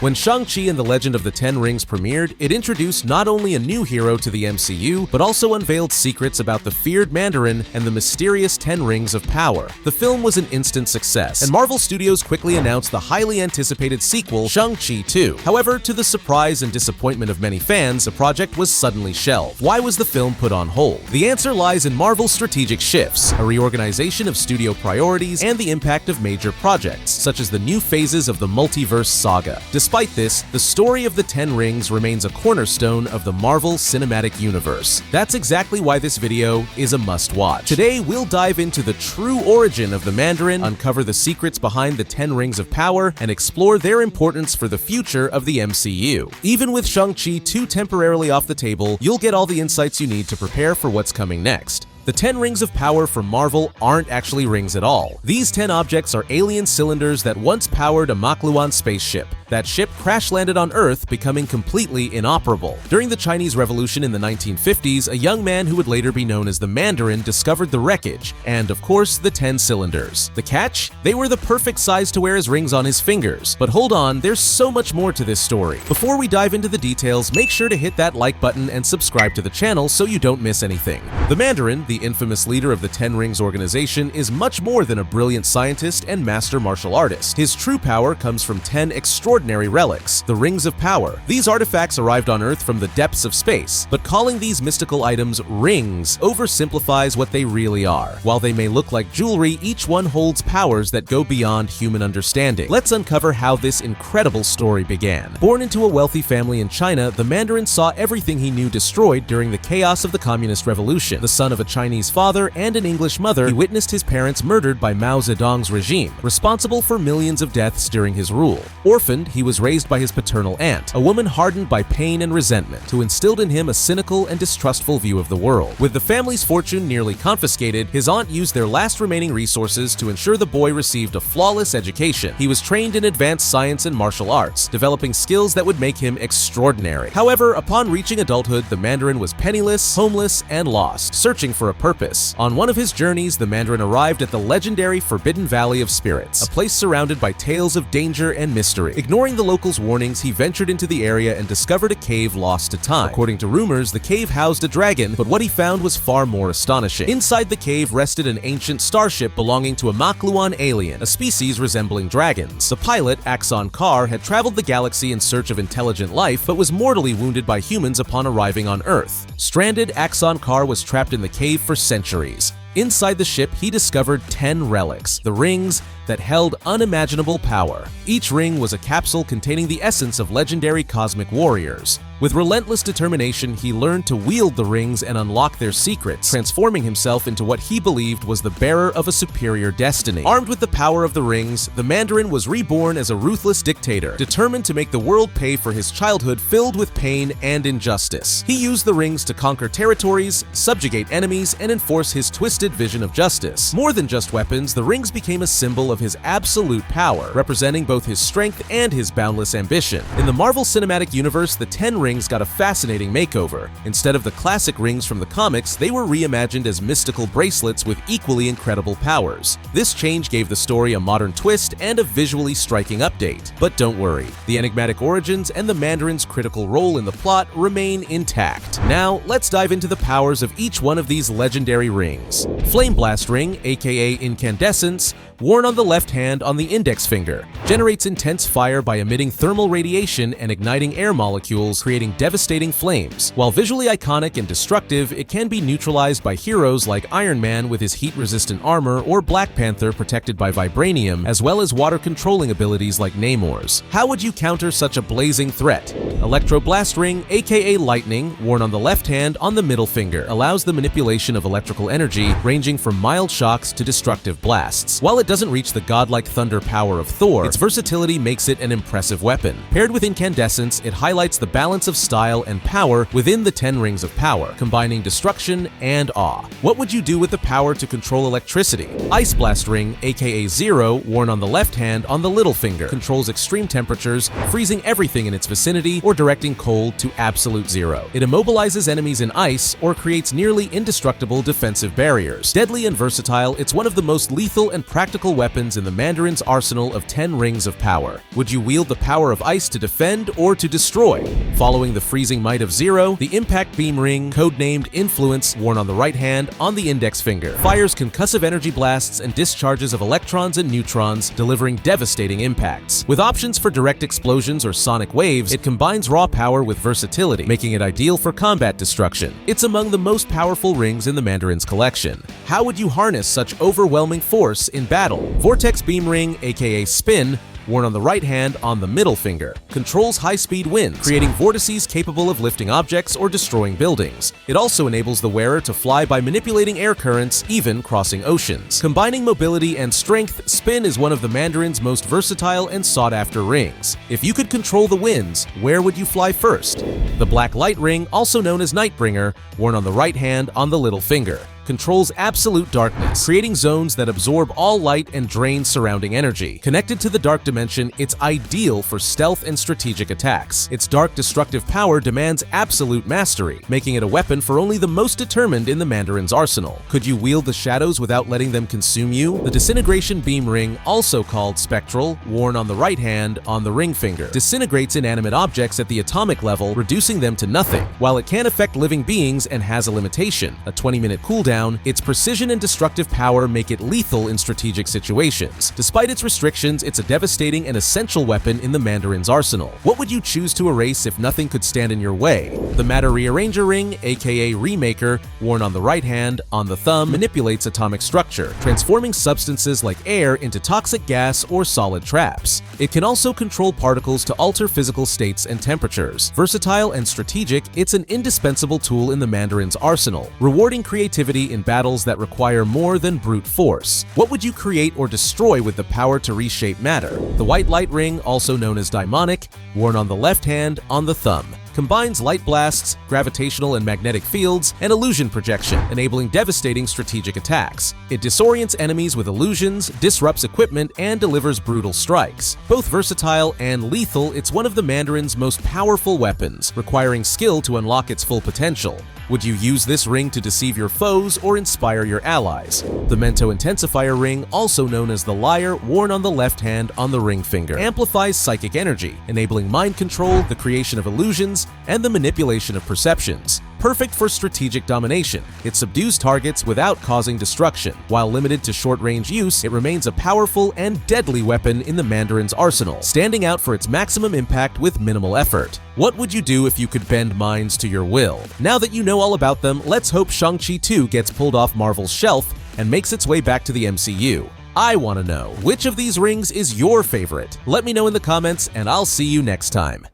When Shang-Chi and the Legend of the Ten Rings premiered, it introduced not only a new hero to the MCU, but also unveiled secrets about the feared Mandarin and the mysterious Ten Rings of Power. The film was an instant success, and Marvel Studios quickly announced the highly anticipated sequel, Shang-Chi 2. However, to the surprise and disappointment of many fans, the project was suddenly shelved. Why was the film put on hold? The answer lies in Marvel's strategic shifts, a reorganization of studio priorities, and the impact of major projects, such as the new phases of the multiverse saga. Despite this, the story of the Ten Rings remains a cornerstone of the Marvel Cinematic Universe. That's exactly why this video is a must-watch. Today, we'll dive into the true origin of the Mandarin, uncover the secrets behind the Ten Rings of Power, and explore their importance for the future of the MCU. Even with Shang-Chi 2 temporarily off the table, you'll get all the insights you need to prepare for what's coming next. The 10 Rings of Power from Marvel aren't actually rings at all. These 10 objects are alien cylinders that once powered a Makluan spaceship. That ship crash-landed on Earth, becoming completely inoperable. During the Chinese Revolution in the 1950s, a young man who would later be known as the Mandarin discovered the wreckage, and of course, the 10 cylinders. The catch? They were the perfect size to wear as rings on his fingers. But hold on, there's so much more to this story. Before we dive into the details, make sure to hit that like button and subscribe to the channel so you don't miss anything. The Mandarin, the infamous leader of the Ten Rings organization, is much more than a brilliant scientist and master martial artist. His true power comes from 10 extraordinary relics, the Rings of Power. These artifacts arrived on Earth from the depths of space, but calling these mystical items rings oversimplifies what they really are. While they may look like jewelry, each one holds powers that go beyond human understanding. Let's uncover how this incredible story began. Born into a wealthy family in China, the Mandarin saw everything he knew destroyed during the chaos of the Communist Revolution. The son of a Chinese father and an English mother, he witnessed his parents murdered by Mao Zedong's regime, responsible for millions of deaths during his rule. Orphaned, he was raised by his paternal aunt, a woman hardened by pain and resentment, who instilled in him a cynical and distrustful view of the world. With the family's fortune nearly confiscated, his aunt used their last remaining resources to ensure the boy received a flawless education. He was trained in advanced science and martial arts, developing skills that would make him extraordinary. However, upon reaching adulthood, the Mandarin was penniless, homeless, and lost, searching for a purpose. On one of his journeys, the Mandarin arrived at the legendary Forbidden Valley of Spirits, a place surrounded by tales of danger and mystery. Ignoring the locals' warnings, he ventured into the area and discovered a cave lost to time. According to rumors, the cave housed a dragon, but what he found was far more astonishing. Inside the cave rested an ancient starship belonging to a Makluan alien, a species resembling dragons. The pilot, Axon Carr, had traveled the galaxy in search of intelligent life, but was mortally wounded by humans upon arriving on Earth. Stranded, Axon Carr was trapped in the cave for centuries. Inside the ship, he discovered 10 relics, the rings that held unimaginable power. Each ring was a capsule containing the essence of legendary cosmic warriors. With relentless determination, he learned to wield the rings and unlock their secrets, transforming himself into what he believed was the bearer of a superior destiny. Armed with the power of the rings, the Mandarin was reborn as a ruthless dictator, determined to make the world pay for his childhood filled with pain and injustice. He used the rings to conquer territories, subjugate enemies, and enforce his twisted vision of justice. More than just weapons, the rings became a symbol of his absolute power, representing both his strength and his boundless ambition. In the Marvel Cinematic Universe, the 10 Rings got a fascinating makeover. Instead of the classic rings from the comics, they were reimagined as mystical bracelets with equally incredible powers. This change gave the story a modern twist and a visually striking update. But don't worry, the enigmatic origins and the Mandarin's critical role in the plot remain intact. Now, let's dive into the powers of each one of these legendary rings. Flame Blast Ring, aka Incandescence, worn on the left hand on the index finger, generates intense fire by emitting thermal radiation and igniting air molecules, creating devastating flames. While visually iconic and destructive, it can be neutralized by heroes like Iron Man with his heat-resistant armor or Black Panther protected by vibranium, as well as water-controlling abilities like Namor's. How would you counter such a blazing threat? Electro-Blast Ring, aka Lightning, worn on the left hand on the middle finger, allows the manipulation of electrical energy, ranging from mild shocks to destructive blasts. While it doesn't reach the godlike thunder power of Thor, its versatility makes it an impressive weapon. Paired with Incandescence, it highlights the balance balance of style and power within the 10 Rings of Power, combining destruction and awe. What would you do with the power to control electricity? Ice Blast Ring, aka Zero, worn on the left hand on the little finger, controls extreme temperatures, freezing everything in its vicinity or directing cold to absolute zero. It immobilizes enemies in ice or creates nearly indestructible defensive barriers. Deadly and versatile, it's one of the most lethal and practical weapons in the Mandarin's arsenal of 10 Rings of Power. Would you wield the power of ice to defend or to destroy? Following the freezing might of Zero, the Impact Beam Ring, codenamed Influence, worn on the right hand on the index finger, fires concussive energy blasts and discharges of electrons and neutrons, delivering devastating impacts. With options for direct explosions or sonic waves, it combines raw power with versatility, making it ideal for combat destruction. It's among the most powerful rings in the Mandarin's collection. How would you harness such overwhelming force in battle? Vortex Beam Ring, aka Spin, worn on the right hand on the middle finger, controls high-speed winds, creating vortices capable of lifting objects or destroying buildings. It also enables the wearer to fly by manipulating air currents, even crossing oceans. Combining mobility and strength, Spin is one of the Mandarin's most versatile and sought-after rings. If you could control the winds, where would you fly first? The Black Light Ring, also known as Nightbringer, worn on the right hand on the little finger, controls absolute darkness, creating zones that absorb all light and drain surrounding energy. Connected to the dark dimension, it's ideal for stealth and strategic attacks. Its dark destructive power demands absolute mastery, making it a weapon for only the most determined in the Mandarin's arsenal. Could you wield the shadows without letting them consume you? The Disintegration Beam Ring, also called Spectral, worn on the right hand on the ring finger, disintegrates inanimate objects at the atomic level, reducing them to nothing. While it can affect living beings and has a limitation, a 20-minute cooldown, its precision and destructive power make it lethal in strategic situations. Despite its restrictions, it's a devastating and essential weapon in the Mandarin's arsenal. What would you choose to erase if nothing could stand in your way? The Matter-Rearranger Ring, aka Remaker, worn on the right hand on the thumb, manipulates atomic structure, transforming substances like air into toxic gas or solid traps. It can also control particles to alter physical states and temperatures. Versatile and strategic, it's an indispensable tool in the Mandarin's arsenal, rewarding creativity in battles that require more than brute force. What would you create or destroy with the power to reshape matter? The White Light Ring, also known as Daimonic, worn on the left hand on the thumb, combines light blasts, gravitational and magnetic fields, and illusion projection, enabling devastating strategic attacks. It disorients enemies with illusions, disrupts equipment, and delivers brutal strikes. Both versatile and lethal, it's one of the Mandarin's most powerful weapons, requiring skill to unlock its full potential. Would you use this ring to deceive your foes or inspire your allies? The Mento-Intensifier Ring, also known as the Liar, worn on the left hand on the ring finger, amplifies psychic energy, enabling mind control, the creation of illusions, and the manipulation of perceptions. Perfect for strategic domination, it subdues targets without causing destruction. While limited to short-range use, it remains a powerful and deadly weapon in the Mandarin's arsenal, standing out for its maximum impact with minimal effort. What would you do if you could bend minds to your will? Now that you know all about them, let's hope Shang-Chi 2 gets pulled off Marvel's shelf and makes its way back to the MCU. I want to know, which of these rings is your favorite? Let me know in the comments, and I'll see you next time.